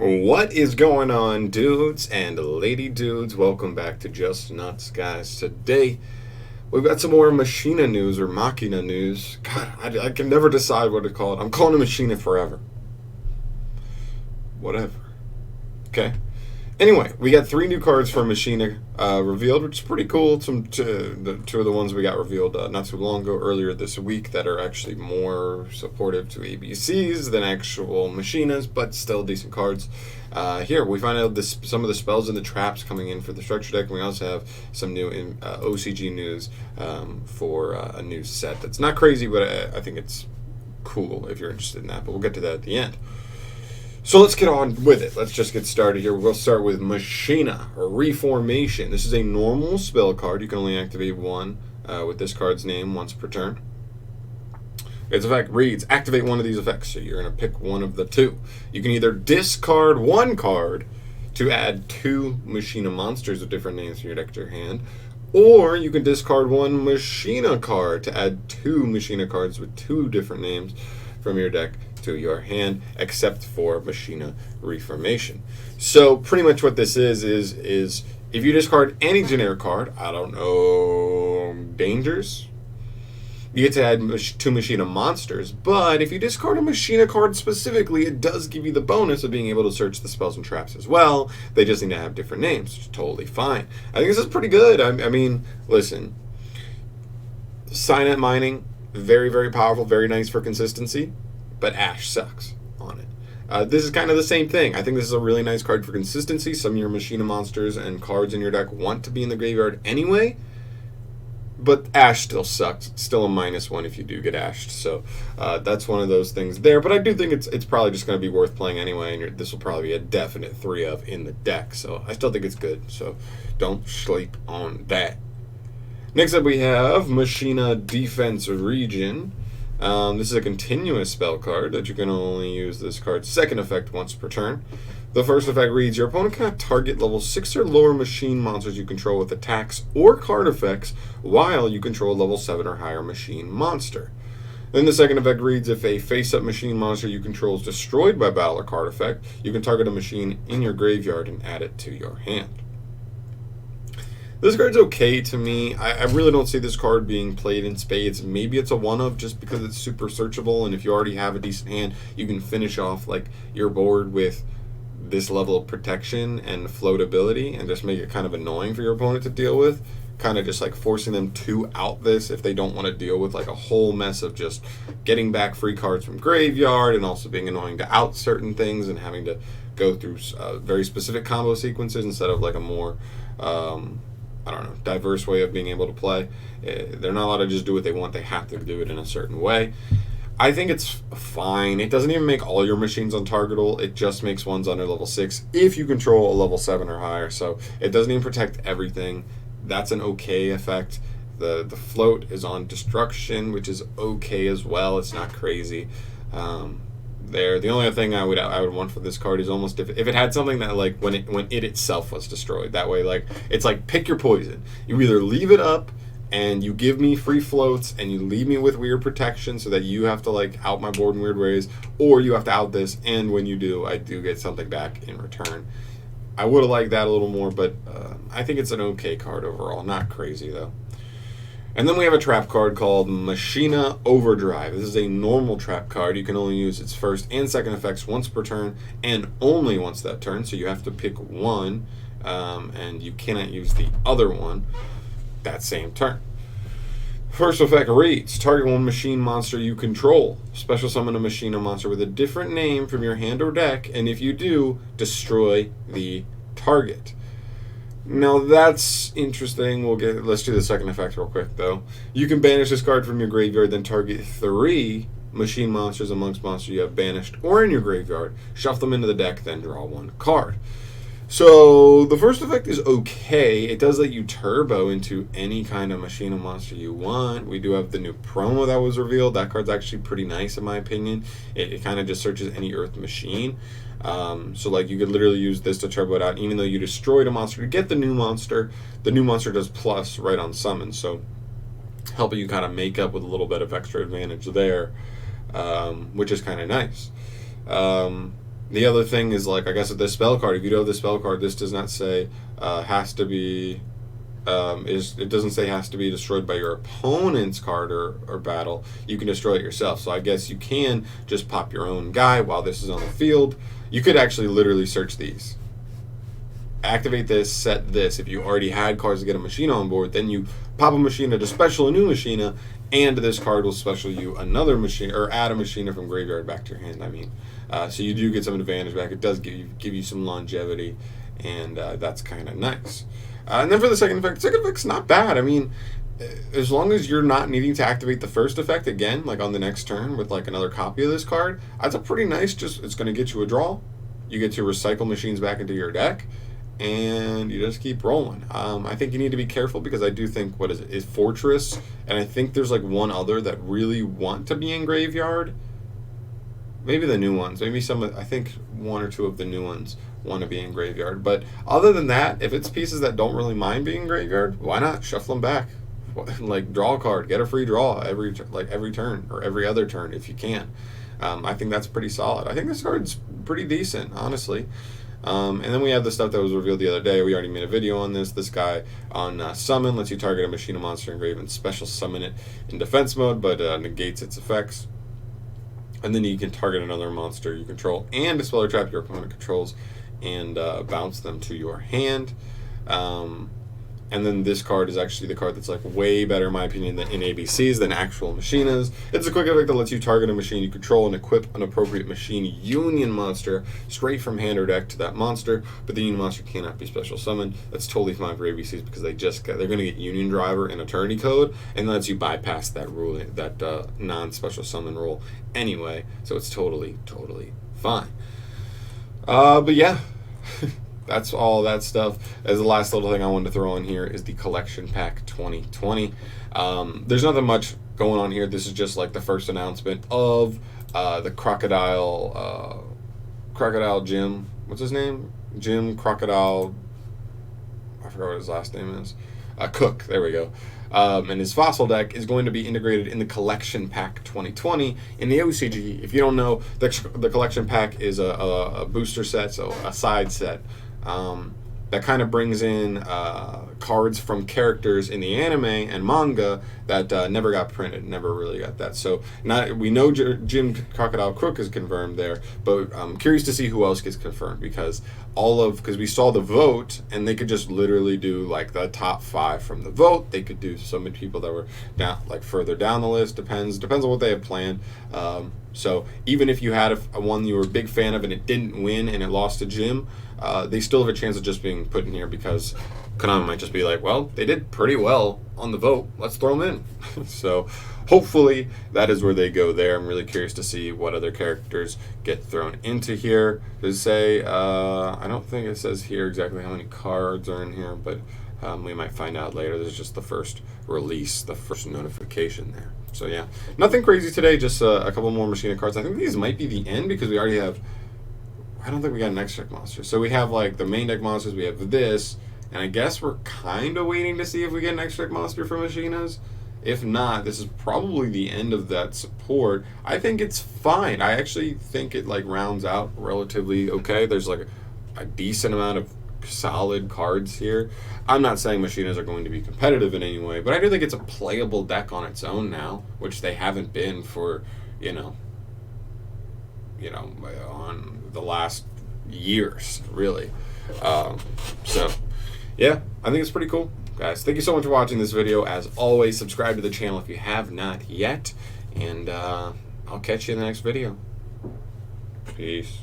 What is going on, dudes and lady dudes? Welcome back to Just Nuts, guys. Today, we've got some more Machina news or Machina news. God, I can never decide what to call it. I'm calling it Machina forever. Whatever. Okay. Anyway, we got 3 new cards from Machina revealed, which is pretty cool. Two of the ones we got revealed not too long ago, earlier this week, that are actually more supportive to ABCs than actual Machinas, but still decent cards. Here, we find out some of the spells and the traps coming in for the structure deck, and we also have some new OCG news for a new set that's not crazy, but I think it's cool if you're interested in that, but we'll get to that at the end. So let's get on with it. Let's just get started here. We'll start with Machina, or Reformation. This is a normal spell card. You can only activate one with this card's name once per turn. Its effect reads, activate one of these effects. So you're going to pick one of the 2. You can either discard 1 card to add 2 Machina monsters with different names from your deck to your hand, or you can discard 1 Machina card to add 2 Machina cards with 2 different names from your deck to your hand, except for Machina Reformation. So pretty much what this is if you discard any generic card, I don't know, Dangers, you get to add 2 Machina monsters, but if you discard a Machina card specifically, it does give you the bonus of being able to search the spells and traps as well. They just need to have different names, which is totally fine. I think this is pretty good. I mean, listen, Signet Mining, very, very powerful, very nice for consistency, but Ash sucks on it. This is kind of the same thing. I think this is a really nice card for consistency. Some of your Machina monsters and cards in your deck want to be in the graveyard anyway, but Ash still sucks. It's still a -1 if you do get ashed. So that's one of those things there. But I do think it's probably just going to be worth playing anyway, and this will probably be a definite 3 of in the deck. So I still think it's good. So don't sleep on that. Next up we have Machina Defense Region. This is a continuous spell card that you can only use this card's second effect once per turn. The first effect reads, your opponent cannot target level 6 or lower machine monsters you control with attacks or card effects while you control a level 7 or higher machine monster. Then the second effect reads, if a face-up machine monster you control is destroyed by battle or card effect, you can target a machine in your graveyard and add it to your hand. This card's okay to me. I really don't see this card being played in spades. Maybe it's a one-of just because it's super searchable, and if you already have a decent hand, you can finish off like your board with this level of protection and floatability and just make it kind of annoying for your opponent to deal with. Kind of just like forcing them to out this if they don't want to deal with like a whole mess of just getting back free cards from graveyard and also being annoying to out certain things and having to go through very specific combo sequences instead of like a more I don't know, diverse way of being able to play. They're not allowed to just do what they want. They have to do it in a certain way. I think it's fine. It doesn't even make all your machines untargetable. It just makes ones under level 6 if you control a level 7 or higher. So it doesn't even protect everything. That's an okay effect. The float is on destruction, which is okay as well. It's not crazy. The only other thing I would want for this card is almost if it had something that like when it itself was destroyed. That way, like it's like pick your poison. You either leave it up and you give me free floats and you leave me with weird protection so that you have to like out my board in weird ways, or you have to out this, and when you do, I do get something back in return. I would have liked that a little more, but I think it's an okay card overall. Not crazy though. And then we have a trap card called Machina Overdrive. This is a normal trap card. You can only use its first and second effects once per turn, and only once that turn. So you have to pick one, and you cannot use the other one that same turn. First effect reads, target 1 machine monster you control. Special summon a Machina monster with a different name from your hand or deck, and if you do, destroy the target. Now that's interesting. Let's do the second effect real quick though. You can banish this card from your graveyard, then target 3 machine monsters amongst monsters you have banished or in your graveyard. Shuffle them into the deck, then draw 1 card. So the first effect is okay. It does let you turbo into any kind of Machina monster you want. We do have the new promo that was revealed. That card's actually pretty nice in my opinion. It kind of just searches any Earth machine. So like you could literally use this to turbo it out. Even though you destroyed a monster to get the new monster does plus right on summon. So helping you kind of make up with a little bit of extra advantage there, which is kind of nice. The other thing is, like, I guess with the spell card, if you do have the spell card, this does not say has to be. It doesn't say has to be destroyed by your opponent's card or battle. You can destroy it yourself. So I guess you can just pop your own guy while this is on the field. You could actually literally search these. Activate this, set this. If you already had cards to get a Machina on board, then you pop a Machina to special a new Machina, and this card will special you another Machina, or add a Machina from graveyard back to your hand, I mean. So you do get some advantage back. It does give you some longevity, and that's kind of nice. And then for the second effect's not bad. I mean, as long as you're not needing to activate the first effect again, like on the next turn with like another copy of this card, that's a pretty nice, it's going to get you a draw. You get to recycle machines back into your deck, and you just keep rolling. I think you need to be careful because I do think, what is Fortress, and I think there's like one other that really want to be in graveyard. Maybe the new ones. Maybe I think one or two of the new ones want to be in graveyard. But other than that, if it's pieces that don't really mind being in graveyard, why not shuffle them back? Like, draw a card, get a free draw every turn or every other turn if you can. I think that's pretty solid. I think this card's pretty decent, honestly. And then we have the stuff that was revealed the other day. We already made a video on this. This guy on summon lets you target a Machina monster engraved and special summon it in defense mode, but negates its effects. And then you can target another monster you control and dispel or trap your opponent controls and bounce them to your hand. And then this card is actually the card that's like way better, in my opinion, in ABCs than actual Machinas. It's a quick effect that lets you target a machine you control and equip an appropriate machine union monster straight from hand or deck to that monster, but the union monster cannot be special summoned. That's totally fine for ABCs because they're going to get union driver and attorney code, and lets you bypass that rule, that non-special summon rule anyway, so it's totally fine. But yeah. That's all that stuff. As the last little thing I wanted to throw in here is the collection pack 2020. There's nothing much going on here. This is just like the first announcement of the crocodile Jim. What's his name? Jim Crocodile. I forgot what his last name is. Cook. There we go. And his fossil deck is going to be integrated in the collection pack 2020 in the OCG. If you don't know, the collection pack is a booster set, so a side set. That kind of brings in cards from characters in the anime and manga that never got printed, never really got that. So we know Jim Crocodile Crook is confirmed there, but I'm curious to see who else gets confirmed because we saw the vote and they could just literally do like the top 5 from the vote. They could do so many people that were down, like further down the list. Depends on what they have planned. So even if you had a one you were a big fan of and it didn't win and it lost to Jim, they still have a chance of just being put in here because Konami might just be like, well, they did pretty well on the vote. Let's throw them in. So hopefully that is where they go there. I'm really curious to see what other characters get thrown into here. Does it say, I don't think it says here exactly how many cards are in here, but we might find out later. This is just the first release, the first notification there. So yeah, nothing crazy today, just a couple more Machina cards. I think these might be the end because we already have, I don't think we got an extra deck monster. So we have like the main deck monsters, we have this, and I guess we're kind of waiting to see if we get an extra deck monster for Machinas. If not, this is probably the end of that support. I think it's fine. I actually think it like rounds out relatively okay. There's like a decent amount of solid cards here. I'm not saying Machinas are going to be competitive in any way, but I do think it's a playable deck on its own now, which they haven't been for, on the last years, really. So, yeah, I think it's pretty cool. Guys, thank you so much for watching this video. As always, subscribe to the channel if you have not yet, and I'll catch you in the next video. Peace.